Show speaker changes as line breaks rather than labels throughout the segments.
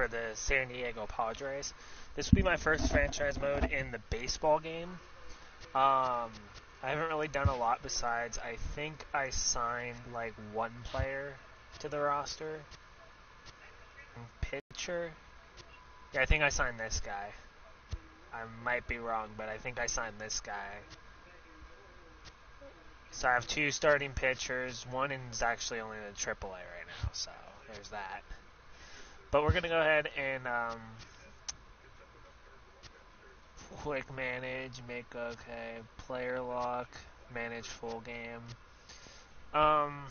for the San Diego Padres. This will be my first franchise mode in the baseball game. I haven't really done a lot besides I think I signed like one player to the roster. Pitcher. Yeah, I think I signed this guy. I might be wrong, but I think I signed this guy. So I have 2 starting pitchers. One is actually only in the AAA right now, so there's that. But we're going to go ahead and quick manage, make player lock, manage full game. I'm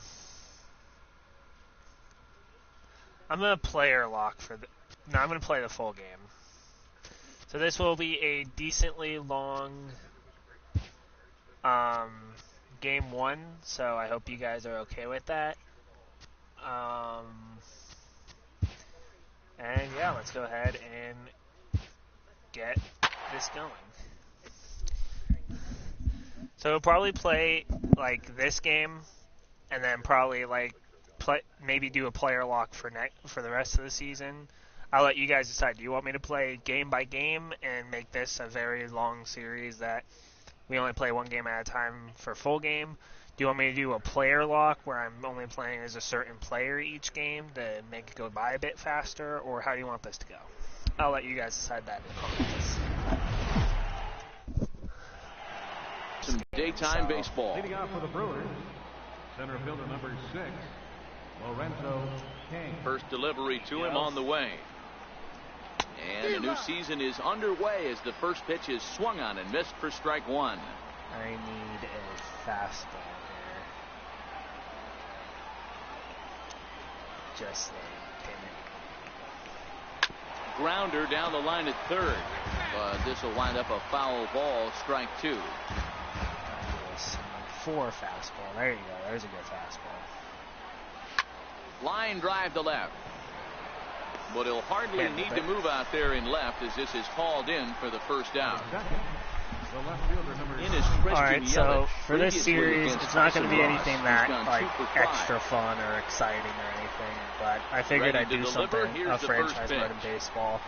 going to player lock I'm going to play the full game. So this will be a decently long game 1, so I hope you guys are okay with that. And yeah, let's go ahead and get this going. So we'll probably play like this game, and then probably like maybe do a player lock for the rest of the season. I'll let you guys decide. Do you want me to play game by game and make this a very long series that we only play one game at a time for full game? Do you want me to do a player lock where I'm only playing as a certain player each game to make it go by a bit faster? Or how do you want this to go? I'll let you guys decide that in the comments.
Some daytime baseball.
Leading off for the Brewers, center fielder number 6, Lorenzo King.
First delivery to him on the way. And the new season is underway as the first pitch is swung on and missed for strike 1.
I need a fastball here. Just like, damn it.
Grounder down the line at third. But this will wind up a foul ball, strike 2.
4 fastball. There you go. There's a good fastball.
Line drive to left. But he'll hardly need to move out there in left as this is called in for the first out.
Alright, so for this series, it's not going to be anything that like extra fun or exciting or anything, but I figured I'd do something, a franchise mode in baseball.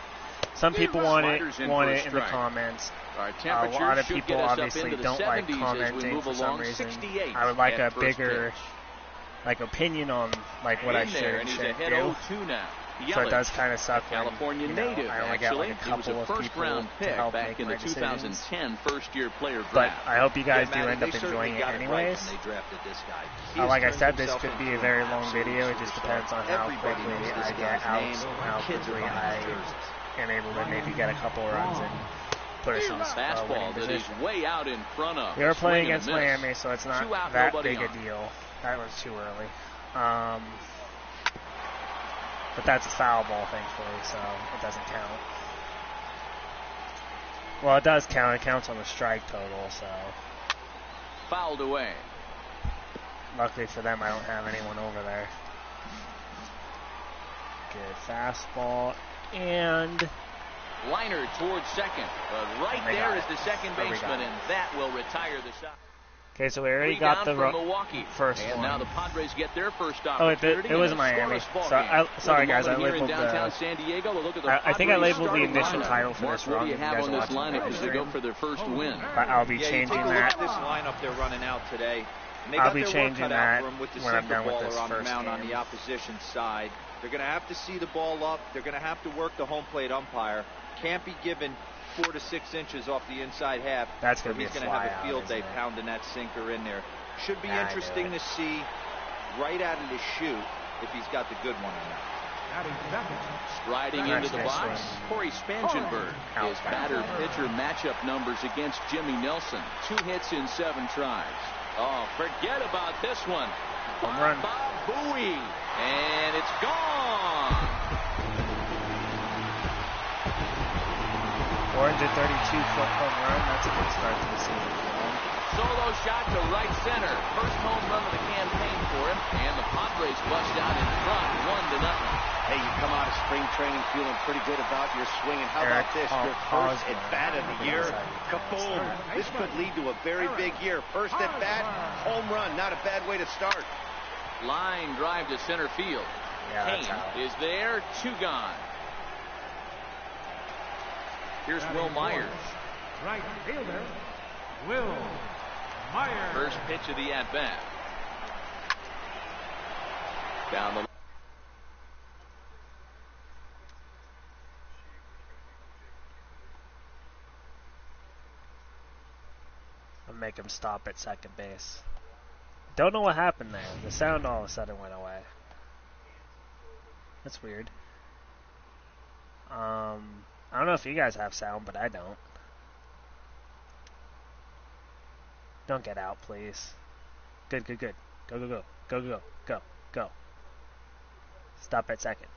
Some people want it in the comments. A lot of people obviously don't like commenting for some reason. I would like a bigger opinion on like what I should and shouldn't do. So it does kind of suck when I only got like a couple of people to help make my decisions. But I hope you guys do end up enjoying it anyways. Like I said, this could be a very long video. It just depends on how quickly I get out and how quickly I am able to maybe get a couple runs and put us in a winning position. We are playing against Miami, so it's not that big a deal. That was too early. But that's a foul ball, thankfully, so it doesn't count. Well, it does count. It counts on the strike total, so.
Fouled away.
Luckily for them, I don't have anyone over there. Good fastball. And.
Liner towards second. But right there is the second baseman, and that will retire the side.
Okay, so we already got the first
and
one.
Now the Padres get their first
opportunity. Oh, it was Miami. Sorry, guys. I labeled
San Diego. Look at the
I think I labeled the initial title for this wrong.
What do you have on this lineup as they go for their first win?
But I'll be changing that.
This lineup they're running out today.
I'll be changing that when I'm done with this first game.
On the opposition side, they're going to have to see the ball up. They're going to have to work the home plate umpire. Can't be given 4 to 6 inches off the inside half.
That's going to be
he's going to have a field day pounding that sinker in there. Should be interesting to see right out of the chute if he's got the good one or not.
Striding into the box, Corey Spangenberg. His batter-pitcher matchup numbers against Jimmy Nelson. 2 hits in 7 tries. Oh, forget about this one.
Home run.
Bob Bowie. And it's gone.
432-foot home run. That's a good start to the season for him.
Solo shot to right center. First home run of the campaign for him. And the Padres bust out in front, 1-0.
Hey, you come out of spring training feeling pretty good about your swing. And how about this? Your first at-bat of the year. Kaboom. This could lead to a very big year. First at-bat, home run. Not a bad way to start.
Line drive to center field. Kane is there. 2 gone. Here's Will Myers.
Right fielder, Will Myers.
First pitch of the at-bat. Down the
I'll make him stop at second base. Don't know what happened there. The sound all of a sudden went away. That's weird. I don't know if you guys have sound, but I don't. Don't get out, please. Good, good, good. Go, go, go. Go, go, go. Go, go. Stop at second.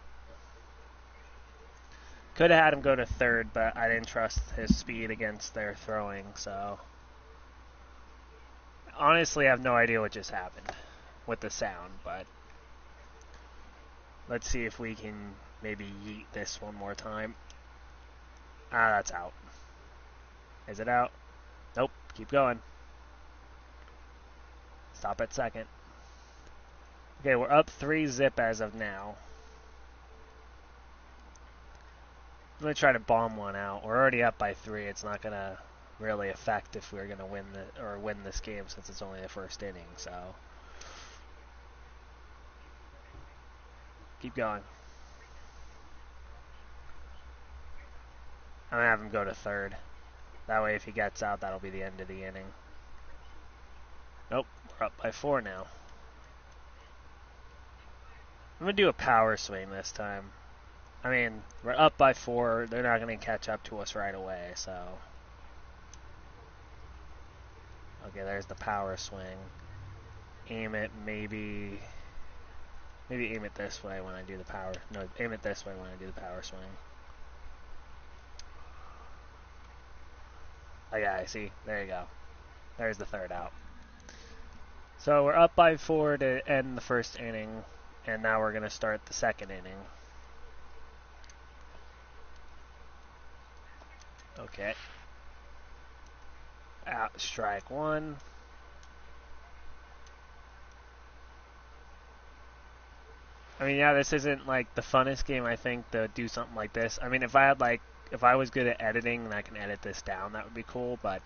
Could have had him go to third, but I didn't trust his speed against their throwing, so... Honestly, I have no idea what just happened with the sound, but... Let's see if we can maybe yeet this one more time. Ah, that's out. Is it out? Nope. Keep going. Stop at second. Okay, we're up 3-0 as of now. I'm going to try to bomb one out. We're already up by 3. It's not going to really affect if we're going to win this game since it's only the first inning, so... Keep going. I'm going to have him go to third. That way if he gets out, that'll be the end of the inning. Nope, we're up by 4 now. I'm going to do a power swing this time. I mean, we're up by 4. They're not going to catch up to us right away, so... Okay, there's the power swing. Aim it maybe aim it this way when I do the power... No, aim it this way when I do the power swing. Okay, I see. There you go. There's the third out. So we're up by 4 to end the first inning, and now we're going to start the second inning. Okay. Out, strike 1. I mean, yeah, this isn't like the funnest game, I think, to do something like this. I mean, if I was good at editing and I can edit this down, that would be cool, but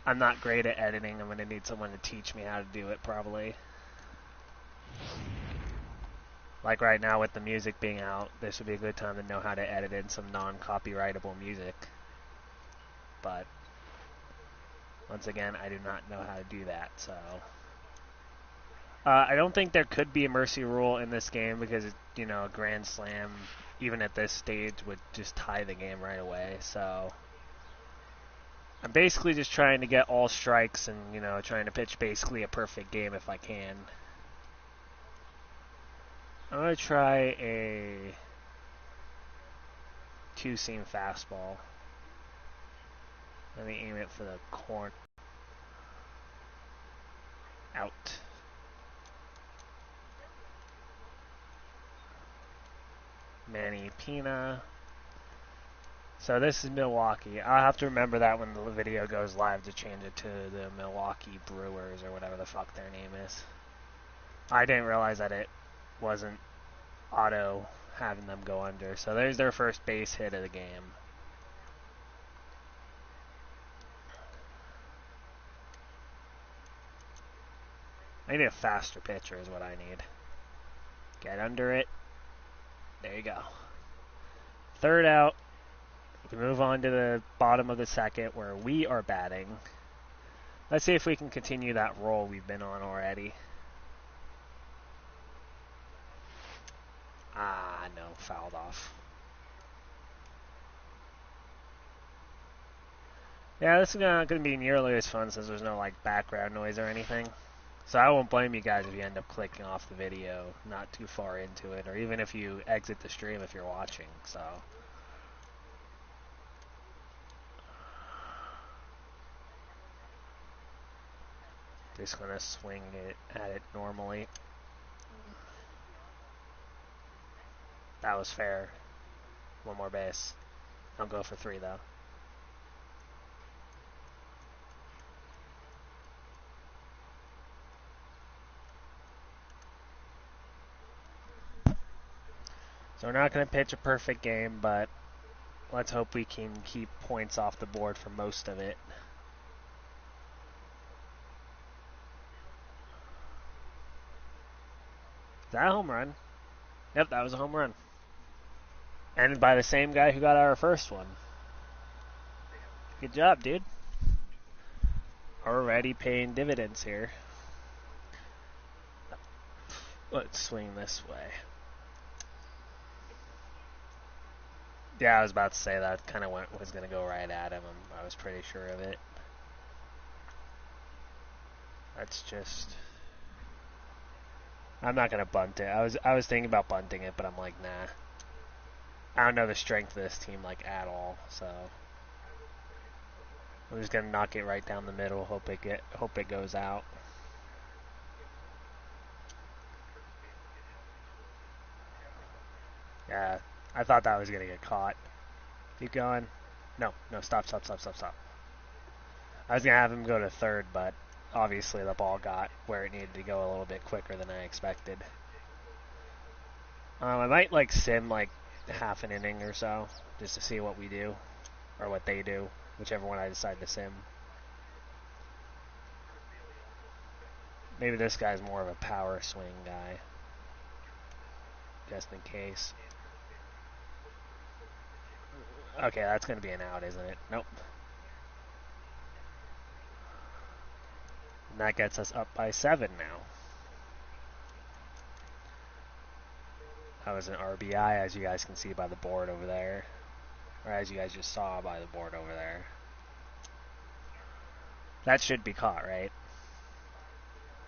I'm not great at editing. I'm going to need someone to teach me how to do it, probably. Like right now with the music being out, this would be a good time to know how to edit in some non-copyrightable music. But, once again, I do not know how to do that, so... I don't think there could be a mercy rule in this game because, you know, a grand slam, even at this stage, would just tie the game right away. So I'm basically just trying to get all strikes and, you know, trying to pitch basically a perfect game if I can. I'm going to try a 2-seam fastball. Let me aim it for the corner. Out. Manny Pina. So this is Milwaukee. I'll have to remember that when the video goes live to change it to the Milwaukee Brewers or whatever the fuck their name is. I didn't realize that it wasn't auto having them go under. So there's their first base hit of the game. I need a faster pitcher is what I need. Get under it. There you go. Third out. We move on to the bottom of the second where we are batting. Let's see if we can continue that roll we've been on already. Ah, no, fouled off. Yeah, this is not going to be nearly as fun since there's no like background noise or anything. So I won't blame you guys if you end up clicking off the video not too far into it, or even if you exit the stream if you're watching, so... Just gonna swing it at it normally. That was fair. One more base. I'll go for 3 though. So we're not gonna pitch a perfect game, but let's hope we can keep points off the board for most of it. Is that a home run? Yep, that was a home run. And by the same guy who got our first one. Good job, dude. Already paying dividends here. Let's swing this way. Yeah, I was about to say that kind of was going to go right at him. I was pretty sure of it. That's just... I'm not going to bunt it. I was thinking about bunting it, but I'm like, nah. I don't know the strength of this team like at all, so I'm just going to knock it right down the middle, hope it goes out. Yeah, I thought that was going to get caught. Keep going. No, stop. I was going to have him go to third, but obviously the ball got where it needed to go a little bit quicker than I expected. I might like sim like half an inning or so just to see what we do or what they do, whichever one I decide to sim. Maybe this guy's more of a power swing guy, just in case. Okay, that's going to be an out, isn't it? Nope. And that gets us up by 7 now. That was an RBI, as you guys can see by the board over there. Or as you guys just saw by the board over there. That should be caught, right?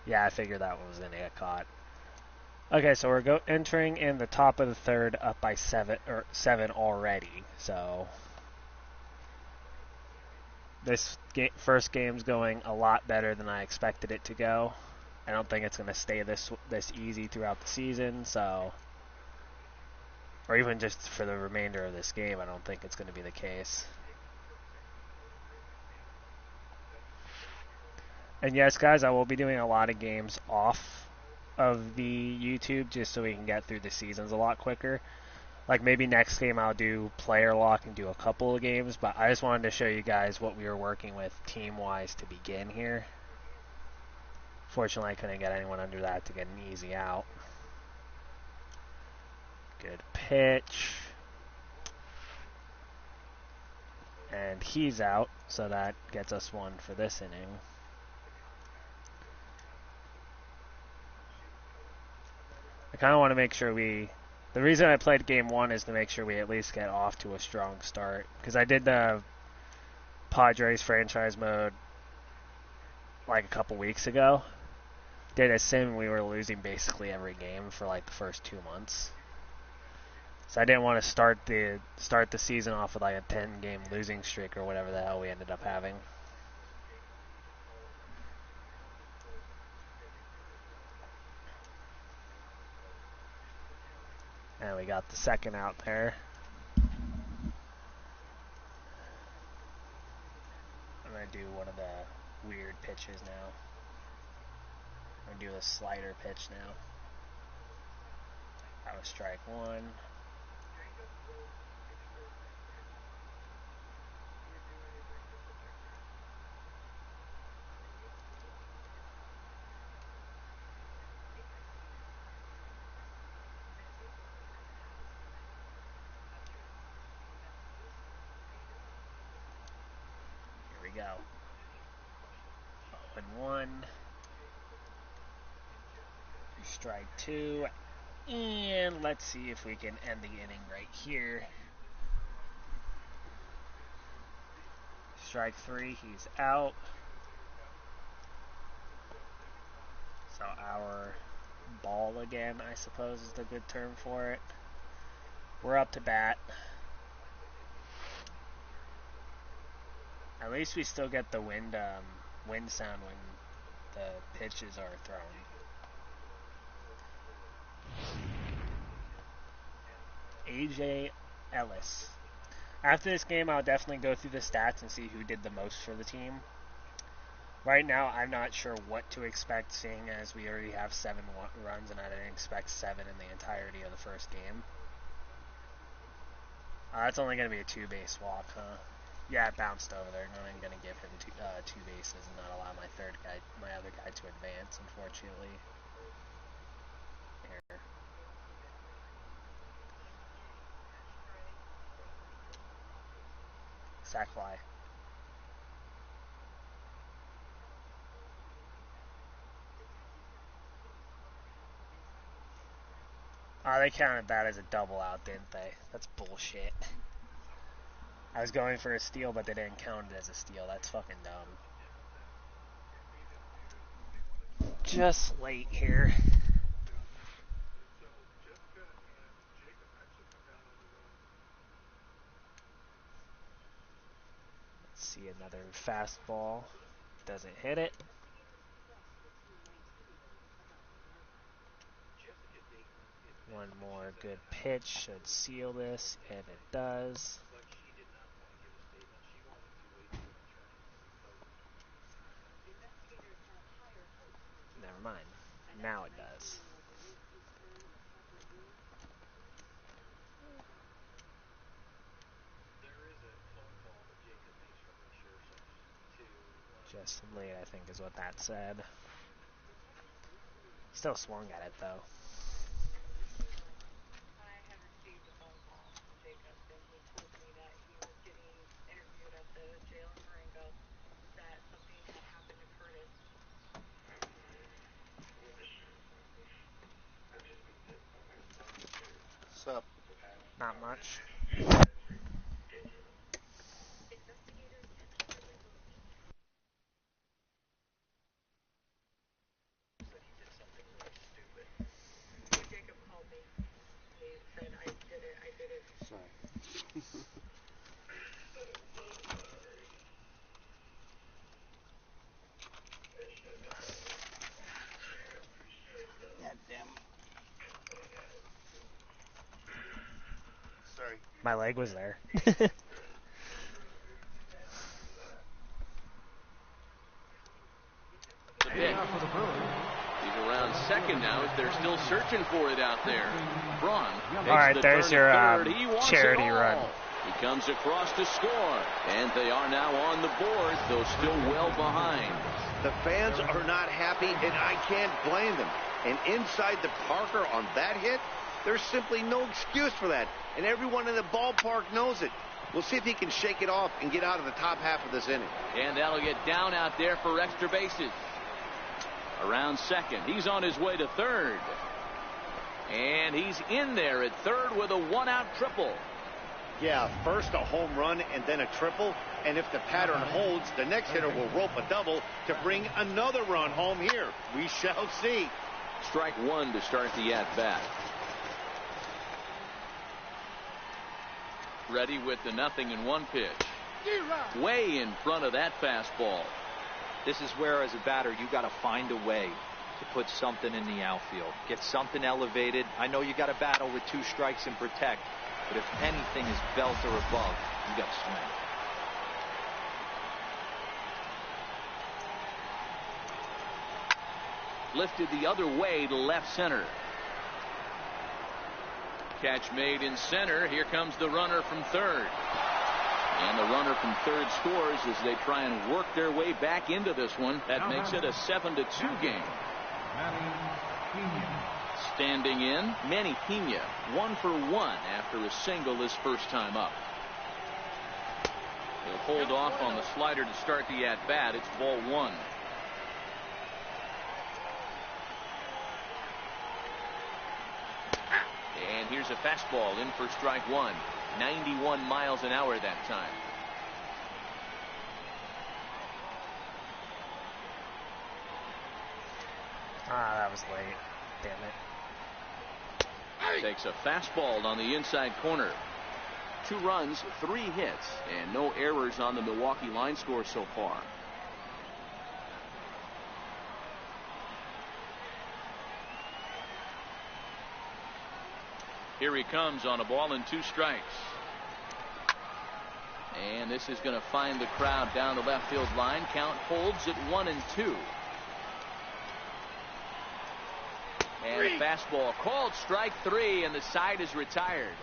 Yeah, I figured that one was going to get caught. Okay, so we're entering in the top of the third, up by 7 already. So this first game's going a lot better than I expected it to go. I don't think it's going to stay this easy throughout the season, so, or even just for the remainder of this game, I don't think it's going to be the case. And yes, guys, I will be doing a lot of games off of the YouTube just so we can get through the seasons a lot quicker. Like maybe next game I'll do player lock and do a couple of games, but I just wanted to show you guys what we were working with team-wise to begin here. Fortunately, I couldn't get anyone under that to get an easy out. Good pitch. And he's out, so that gets us 1 for this inning. I kind of want to make sure the reason I played game 1 is to make sure we at least get off to a strong start. Because I did the Padres franchise mode like a couple weeks ago. Did a sim, we were losing basically every game for like the first 2 months. So I didn't want to start the season off with like a 10-game losing streak or whatever the hell we ended up having. And we got the second out there. I'm going to do one of the weird pitches now. I'm going to do a slider pitch now. That was strike 1. Here we go. 0-1. Strike 2. And let's see if we can end the inning right here. Strike 3, he's out. So our ball again, I suppose, is the good term for it. We're up to bat. At least we still get the wind sound when the pitches are thrown. AJ Ellis. After this game, I'll definitely go through the stats and see who did the most for the team. Right now, I'm not sure what to expect, seeing as we already have 7 runs, and I didn't expect 7 in the entirety of the first game. It's only going to be a 2-base walk, huh? Yeah, it bounced over there. I'm going to give him two bases and not allow my other guy to advance, unfortunately. Error. Sack fly. Oh, they counted that as a double out, didn't they? That's bullshit. I was going for a steal, but they didn't count it as a steal. That's fucking dumb. Just late here. Let's see, another fastball. Doesn't hit it. One more good pitch should seal this, and it does. Never mind. Now it does. Just late, I think, is what that said. Still swung at it, though.
What's up?
Not much.
Sorry.
My leg was there.
He's around second now as they're still searching for it out there. Braun.
All right, there's your charity run.
He comes across to score, and they are now on the board, though still well behind.
The fans are not happy, and I can't blame them. And inside the Parker on that hit, there's simply no excuse for that, and everyone in the ballpark knows it. We'll see if he can shake it off and get out of the top half of this inning.
And that'll get down out there for extra bases. Around second, he's on his way to third. And he's in there at third with a one-out triple.
Yeah, first a home run and then a triple. And if the pattern holds, the next hitter will rope a double to bring another run home here. We shall see.
Strike one to start the at-bat. Ready with the 0-1 pitch. Way in front of that fastball.
This is where, as a batter, you got to find a way to put something in the outfield. Get something elevated. I know you got to battle with 2 strikes and protect, but if anything is belt or above, you got to swing.
Lifted the other way to left center. Catch made in center. Here comes the runner from third. And the runner from third scores as they try and work their way back into this one. That makes it a 7-2 game. Standing in, Manny Pena, 1 for 1 after a single his first time up. He'll hold off on the slider to start the at-bat. It's ball 1. And here's a fastball in for strike 1. 91 miles an hour that time.
That was late. Damn it.
Takes a fastball on the inside corner. 2 runs, 3 hits, and no errors on the Milwaukee line score so far. Here he comes on a ball and 2 strikes. And this is going to find the crowd down the left field line. Count holds at 1-2. And a fastball called strike 3, and the side is retired.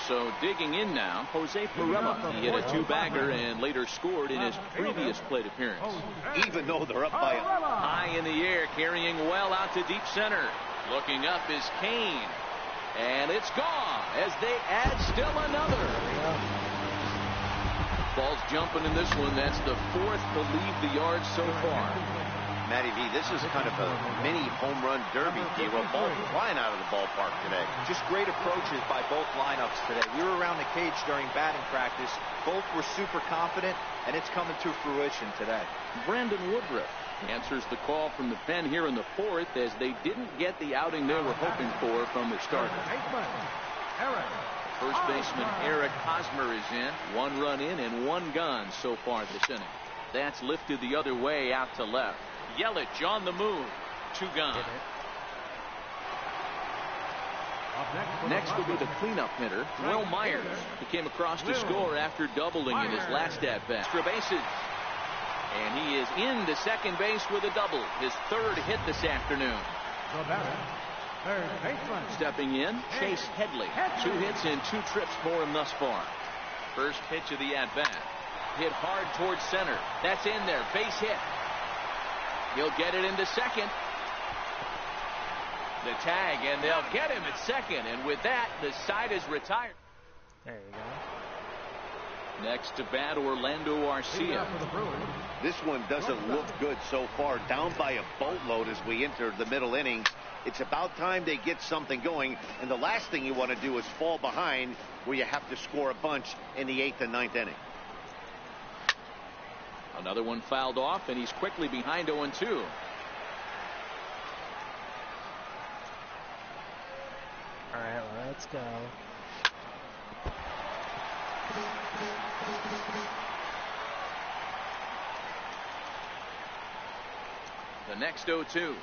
So digging in now, Jose Perella. He hit a two-bagger and later scored in his previous plate appearance.
Even though they're up by a...
High in the air, carrying well out to deep center. Looking up is Kane. And it's gone as they add still another. Ball's jumping in this one. That's the fourth to leave the yard so far.
Matty V, this is kind of a mini home run derby. A ball flying out of the ballpark today.
Just great approaches by both lineups today. We were around the cage during batting practice. Both were super confident, and it's coming to fruition today.
Brandon Woodruff answers the call from the pen here in the fourth as they didn't get the outing they were hoping for from their starter. First baseman Eric Hosmer is in. 1 run in and 1 gone so far this inning. That's lifted the other way out to left. Yelich on the move. 2 gone. Next will be the cleanup hitter, Will Myers. He came across to score after doubling in his last at-bat. Extra bases. And he is into second base with a double. His 3rd hit this afternoon. Stepping in, Chase Headley. 2 hits and 2 trips for him thus far. First pitch of the at-bat. Hit hard towards center. That's in there. Base hit. He'll get it into second. The tag, and they'll get him at second. And with that, the side is retired.
There you go.
Next to bat, Orlando Arcia.
This one doesn't look good so far. Down by a boatload as we enter the middle innings. It's about time they get something going. And the last thing you want to do is fall behind where you have to score a bunch in the 8th and 9th inning.
Another one fouled off, and he's quickly behind 0-2.
All right, let's go.
The next 0-2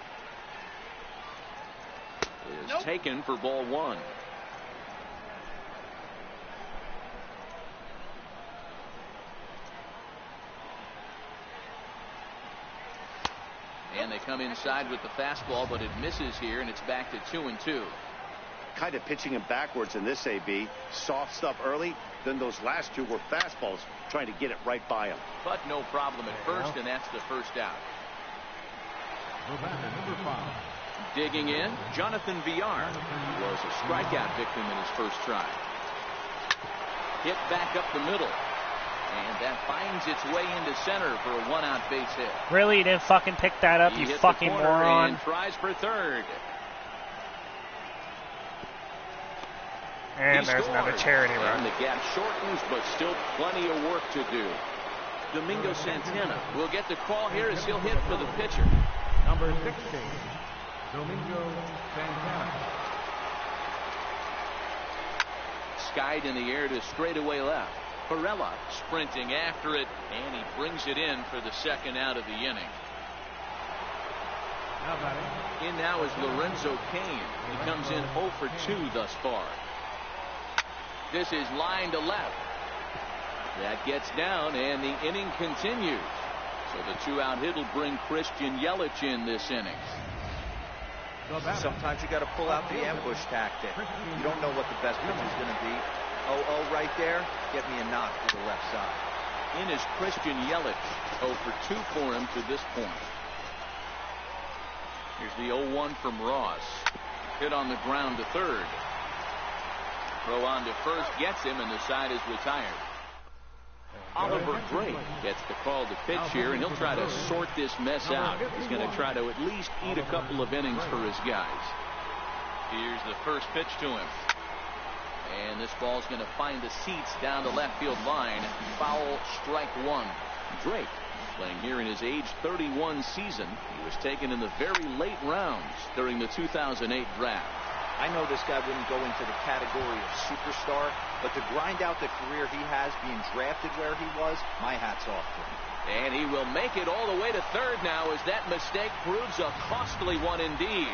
is taken for ball 1. And they come inside with the fastball, but it misses here, and it's back to 2-2.
Kind of pitching him backwards in this AB. Soft stuff early, then those last 2 were fastballs, trying to get it right by him.
But no problem at first, and that's the first out. Digging in, Jonathan Villar. He was a strikeout victim in his first try. Hit back up the middle. And that finds its way into center for a 1-out base hit.
Really? You didn't fucking pick that up, you fucking moron.
And tries for third.
And there's another charity run.
And the gap shortens, but still plenty of work to do. Domingo Santana will get the call here as he'll hit for the pitcher.
Number 16, Domingo Santana.
Skied in the air to straightaway left. Perella sprinting after it, and he brings it in for the 2nd out of the inning. In now is Lorenzo Cain. He comes in 0 for 2 thus far. This is line to left. That gets down, and the inning continues. So the 2-out hit will bring Christian Yelich in this inning.
Sometimes you got to pull out the ambush tactic. You don't know what the best pitch is going to be. 0-0 right there. Get me a knock to the left side.
In is Christian Yelich. 0 for 2 for him to this point. Here's the 0-1 from Ross. Hit on the ground to third. Throw on to first gets him, and the side is retired. Oliver Drake gets the call to pitch here, and he'll try to sort this mess out. He's going to try to at least eat a couple of innings for his guys. Here's the first pitch to him. And this ball's going to find the seats down the left field line. Foul, strike 1. Drake playing here in his age 31 season. He was taken in the very late rounds during the 2008 draft.
I know this guy wouldn't go into the category of superstar, but to grind out the career he has being drafted where he was, my hat's off to him.
And he will make it all the way to third now as that mistake proves a costly one indeed.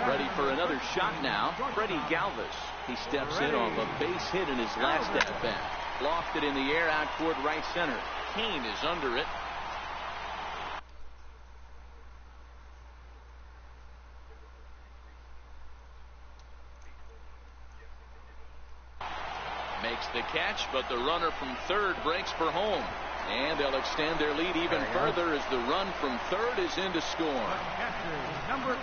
Ready for another shot now, Freddie Galvis. He steps in on a base hit in his last at-bat. Lofted in the air out toward right center. Kane is under it. Makes the catch, but the runner from third breaks for home. And they'll extend their lead even further as the run from third is in to score.
Number 8.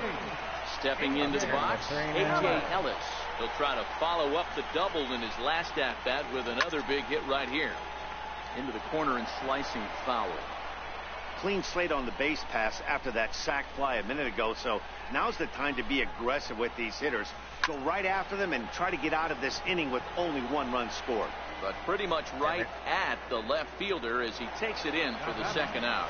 Stepping into the box, A.J. Ellis. He'll try to follow up the double in his last at-bat with another big hit right here. Into the corner and slicing foul.
Clean slate on the base pass after that sac fly a minute ago, so now's the time to be aggressive with these hitters. Go right after them and try to get out of this inning with only 1 run scored.
But pretty much right at the left fielder as he takes it in for the second out.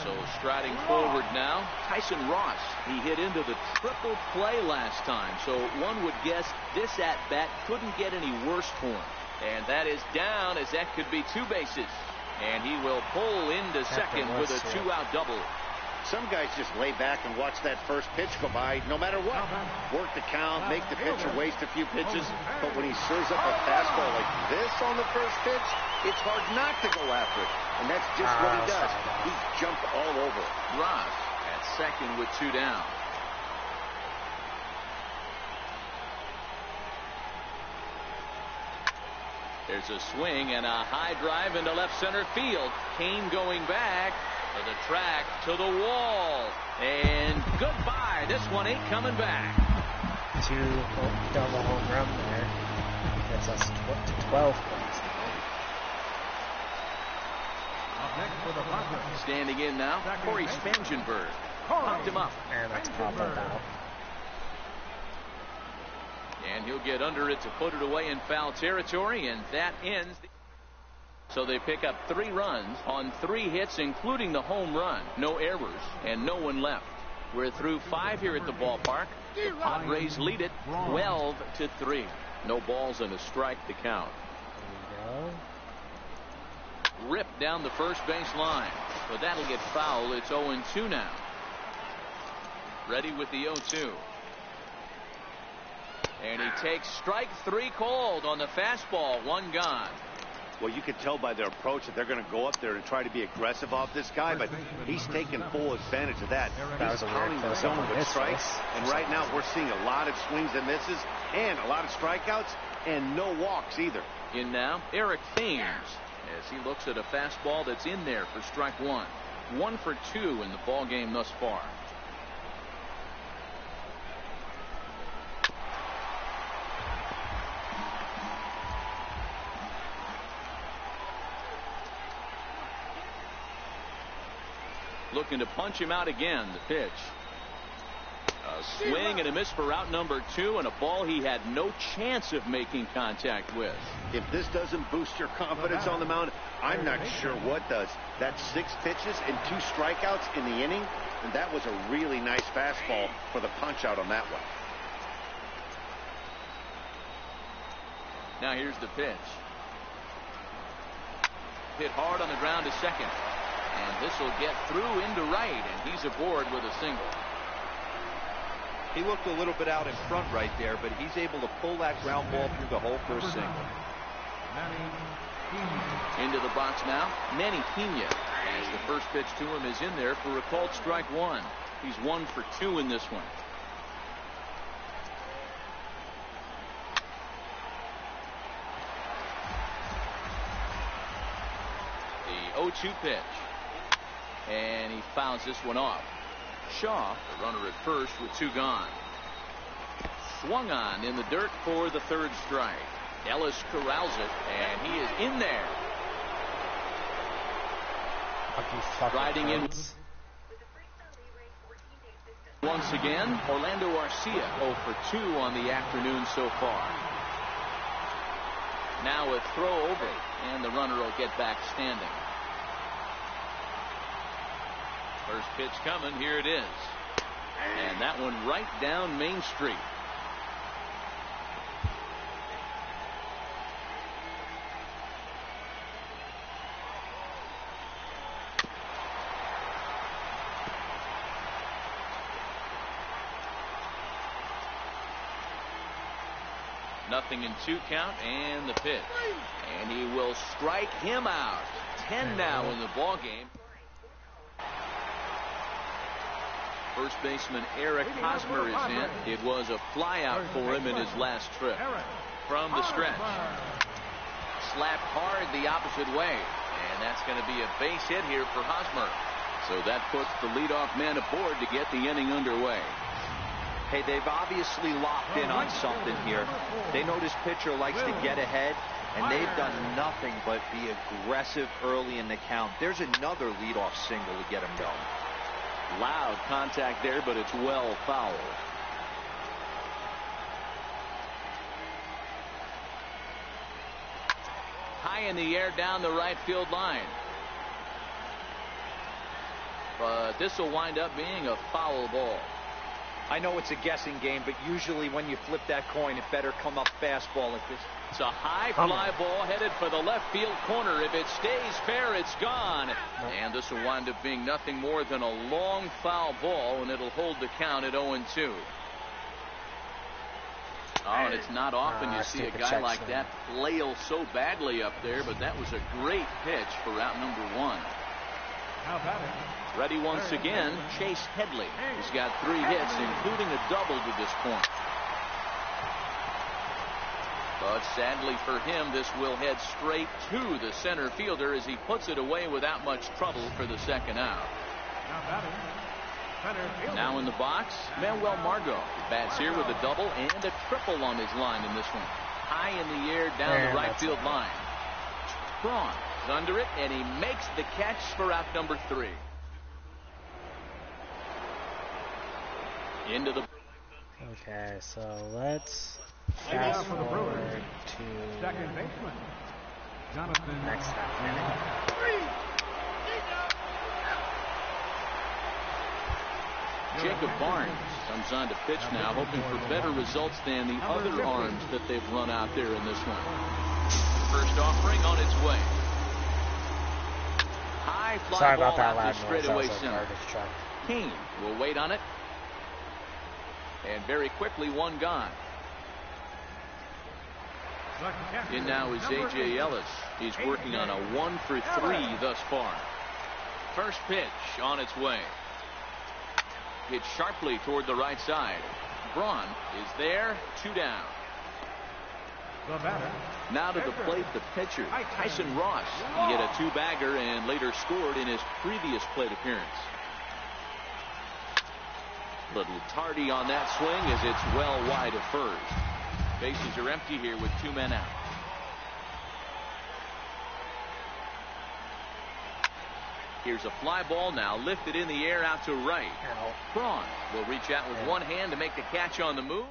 So striding forward now, Tyson Ross. He hit into the triple play last time, so one would guess this at-bat couldn't get any worse for him. And that is down as that could be 2 bases. And he will pull into second with a 2-out double.
Some guys just lay back and watch that first pitch go by no matter what. Work the count, make the pitcher waste a few pitches. But when he serves up a fastball like this on the first pitch, it's hard not to go after it. And that's just what he does. He jumped all over it.
Ross at second with 2 down. There's a swing and a high drive into left center field. Kane going back to the track, to the wall, and goodbye. This one ain't coming back.
2 double home run there. Gets us to 12 points now.
Standing in now, Corey Spangenberg. Popped him up.
And that's popped out.
And he'll get under it to put it away in foul territory, and that ends. So they pick up 3 runs on 3 hits, including the home run. No errors and no one left. We're through 5 here at the ballpark. The Padres lead it 12-3. No balls and a strike to count. Ripped down the first base line, but that'll get foul. It's 0-2 now. Ready with the 0-2. And he takes strike 3 called on the fastball. 1 gone.
Well, you can tell by their approach that they're going to go up there and try to be aggressive off this guy, but he's taking full advantage of that. He's pounding the zone with strikes, and right now we're seeing a lot of swings and misses and a lot of strikeouts and no walks either.
In now, Eric Thames, as he looks at a fastball that's in there for strike 1. 1 for 2 in the ball game thus far. Looking to punch him out again. The pitch. A swing and a miss for out number 2, and a ball he had no chance of making contact with.
If this doesn't boost your confidence on the mound, I'm not sure what does. That's 6 pitches and 2 strikeouts in the inning, and that was a really nice fastball for the punch out on that one.
Now here's the pitch. Hit hard on the ground to second. And this will get through into right, and he's aboard with a single.
He looked a little bit out in front right there, but he's able to pull that ground ball through the hole for a single.
Into the box now, Manny Pena, as the first pitch to him is in there for a called strike 1. He's 1 for 2 in this one. The 0-2 pitch. And he fouls this one off. Shaw, the runner at first with 2 gone. Swung on in the dirt for the 3rd strike. Ellis corrals it, and he is in there. Riding in once again. Orlando Arcia 0 for 2 on the afternoon so far. Now a throw over, and the runner will get back standing. First pitch coming. Here it is. And that one right down Main Street. Nothing in 2 count, and the pitch. And he will strike him out. 10 now in the ball game. First baseman Eric Hosmer is in. It was a flyout for him in his last trip. from the stretch. Slapped hard the opposite way. And that's going to be a base hit here for Hosmer. So that puts the leadoff man aboard to get the inning underway.
Hey, they've obviously locked in on something here. They know this pitcher likes to get ahead, and they've done nothing but be aggressive early in the count. There's another leadoff single to get him going.
Loud contact there, but it's well foul. High in the air down the right field line. But this will wind up being a foul ball.
I know it's a guessing game, but usually when you flip that coin, it better come up fastball like this.
It's a high fly ball headed for the left field corner. If it stays fair, it's gone. And this will wind up being nothing more than a long foul ball, and it'll hold the count at 0-2. Oh, and it's not often you see a guy like that flail so badly up there, but that was a great pitch for out number 1. Ready once again, Chase Headley. He's got 3 hits, including a double to this point. But sadly for him, this will head straight to the center fielder as he puts it away without much trouble for the second out. Now in the box, Manuel Margot. He bats here with a double and a triple on his line in this one. High in the air down the right field line. Braun is under it, and he makes the catch for out number 3. Into the.
Okay, so let's fast forward to
second baseman Jonathan.
next half inning.
Jacob Barnes comes on to pitch now, hoping for better results than the other arms that they've run out there in this one. First offering on its way. High fly ball out to straightaway center. Kane will wait on it. And very quickly, one gone. In now is A.J. Ellis. He's working on a 1-for-3 thus far. First pitch on its way. Hit sharply toward the right side. Braun is there, 2 down. Now to the plate, the pitcher, Tyson Ross. He hit a 2-bagger and later scored in his previous plate appearance. Little tardy on that swing as it's well wide of first. Bases are empty here with 2 men out. Here's a fly ball now lifted in the air out to right. Braun will reach out with one hand to make the catch on the move.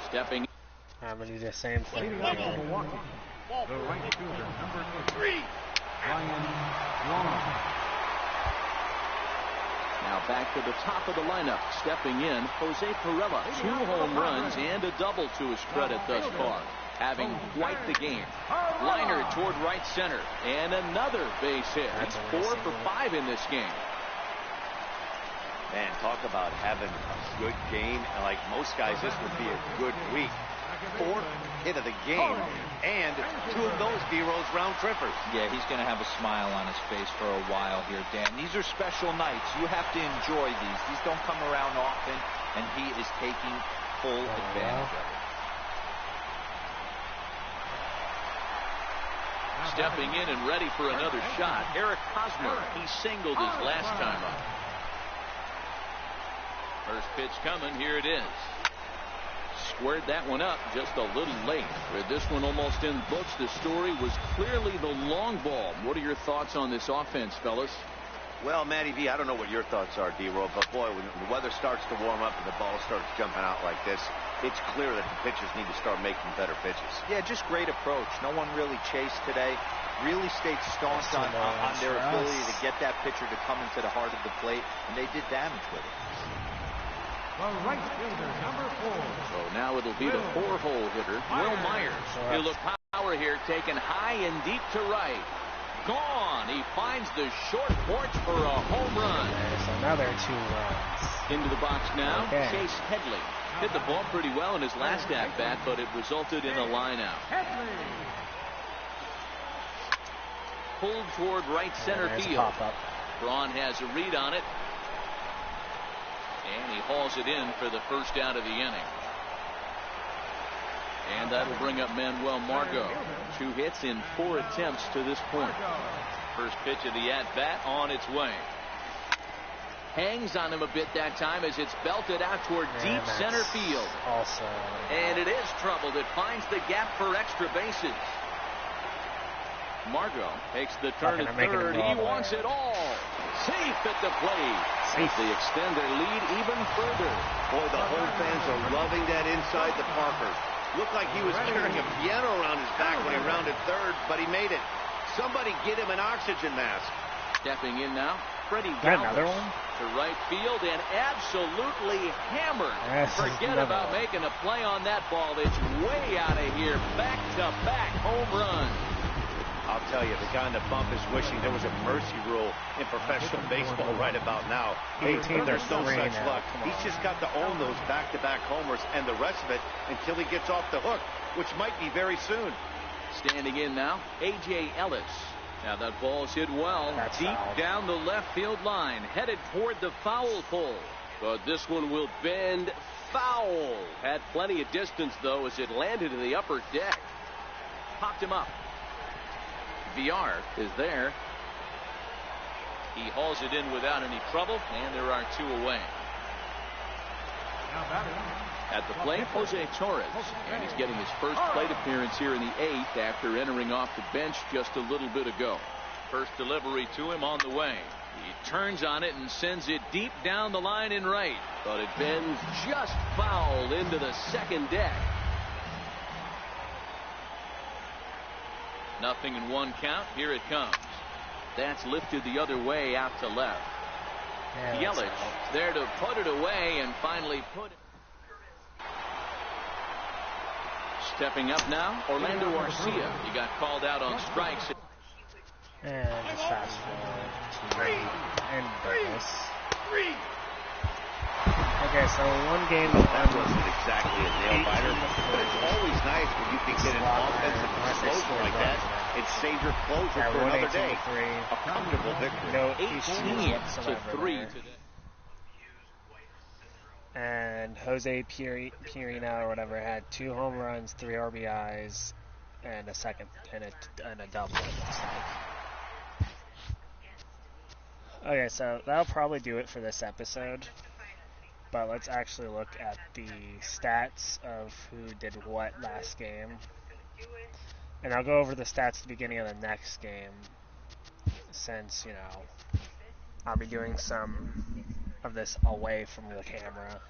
Stepping.
I'm going to do the same thing.
The right fielder, number 3, Ryan Braun.
Now back to the top of the lineup. Stepping in, Jose Pirela. 2 home runs and a double to his credit thus far. Having quite the game. Liner toward right center. And another base hit. He's 4 for 5 in this game.
Man, talk about having a good game. Like most guys, this would be a good week. 4th hit of the game. And 2 of those D-Rose round trippers.
Yeah, he's going to have a smile on his face for a while here, Dan. These are special nights. You have to enjoy these. These don't come around often, and he is taking full advantage of it.
Stepping in and ready for another shot, Eric Hosmer. He singled his last time up. First pitch coming. Here it is. Squared that one up just a little late. With this one almost in books, the story was clearly the long ball. What are your thoughts on this offense, fellas?
Well, Matty V, I don't know what your thoughts are, D-Roll, but boy, when the weather starts to warm up and the ball starts jumping out like this, it's clear that the pitchers need to start making better pitches.
Yeah, just great approach. No one really chased today. Really stayed staunch on their ability to get that pitcher to come into the heart of the plate, and they did damage with it.
The right fielder, number 4.
So now it'll be the 4-hole hitter, Will Myers. He'll look power here, taken high and deep to right. Gone. He finds the short porch for a home run.
There's another 2 runs.
Into the box now, Chase Headley. Hit the ball pretty well in his last at-bat, but it resulted in a line-out. Pulled toward right center field. Braun has a read on it. And he hauls it in for the first out of the inning. And that'll bring up Manuel Margot. 2 hits in 4 attempts to this point.
First pitch of the at-bat on its way.
Hangs on him a bit that time as it's belted out toward deep center field.
Also,
and it is troubled. It finds the gap for extra bases. Margot takes the turn at third. He wants it all. Safe at the plate. As they extend their lead even further.
Boy, the home fans are loving that inside the Parker. Looked like he was carrying a piano around his back when he rounded third, but he made it. Somebody get him an oxygen mask.
Stepping in now, Freddie
another one
to right field and absolutely hammered. Forget about making a play on that ball. It's way out of here. Back-to-back home runs.
I'll tell you, the guy in the bump is wishing there was a mercy rule in professional baseball right about now. There's no such luck. He's just got to own those back-to-back homers and the rest of it until he gets off the hook, which might be very soon.
Standing in now, A.J. Ellis. Now that ball's hit well. Deep down the left field line, headed toward the foul pole. But this one will bend foul. Had plenty of distance, though, as it landed in the upper deck. Popped him up. VR is there. He hauls it in without any trouble, and there are 2 away. At the plate, Jose Torres, and he's getting his first plate appearance here in the 8th after entering off the bench just a little bit ago.
First delivery to him on the way.
He turns on it and sends it deep down the line in right, but it bends just foul into the second deck.
0-1 count. Here it comes.
That's lifted the other way out to left. Yelich there to put it away and finally put it. Stepping up now, Orlando Arcia. He got called out on strikes.
And just fast forward to Douglas. Okay, so one game.
That wasn't exactly a nail biter, but it's always nice when you can get an offensive explosion like that. It saves your closer for another day. A comfortable victory.
No
18-3 today.
And Jose Pirina or whatever had 2 home runs, 3 RBIs, and a second and a double. Okay, so that'll probably do it for this episode. But let's actually look at the stats of who did what last game. And I'll go over the stats at the beginning of the next game, since, you know, I'll be doing some of this away from the camera.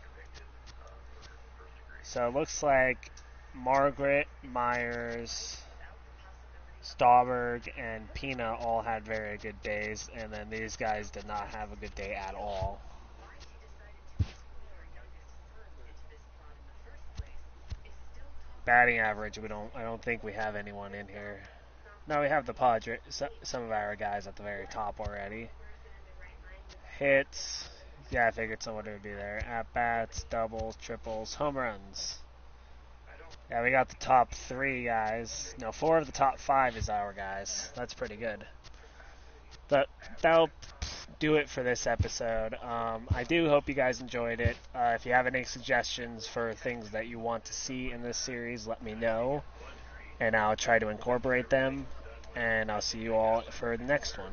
So it looks like Margaret, Myers, Stauberg, and Pina all had very good days, and then these guys did not have a good day at all. Batting average, I don't think we have anyone in here. No, we have the Padres, some of our guys at the very top already. Hits, yeah, I figured someone would be there. At bats, doubles, triples, home runs. Yeah, we got the top 3 guys. No, 4 of the top 5 is our guys. That's pretty good. But that'll do it for this episode. I do hope you guys enjoyed it. If you have any suggestions for things that you want to see in this series, let me know, and I'll try to incorporate them, and I'll see you all for the next one.